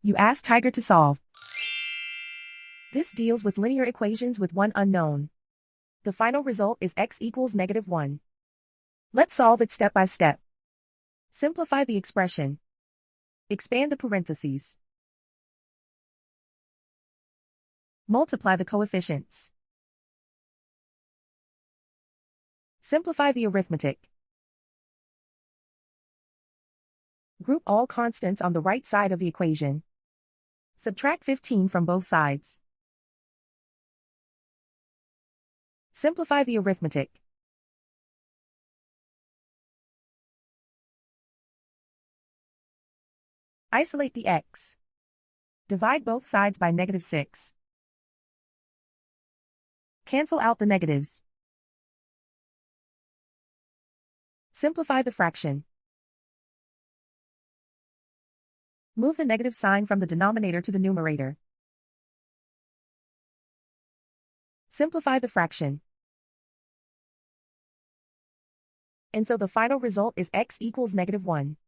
You ask Tiger to solve. This deals with linear equations with one unknown. The final result is x equals -1. Let's solve it step by step. Simplify the expression. Expand the parentheses. Multiply the coefficients. Simplify the arithmetic. Group all constants on the right side of the equation. Subtract 15 from both sides. Simplify the arithmetic. Isolate the x. Divide both sides by -6. Cancel out the negatives. Simplify the fraction. Move the negative sign from the denominator to the numerator. Simplify the fraction. And so the final result is x equals -1.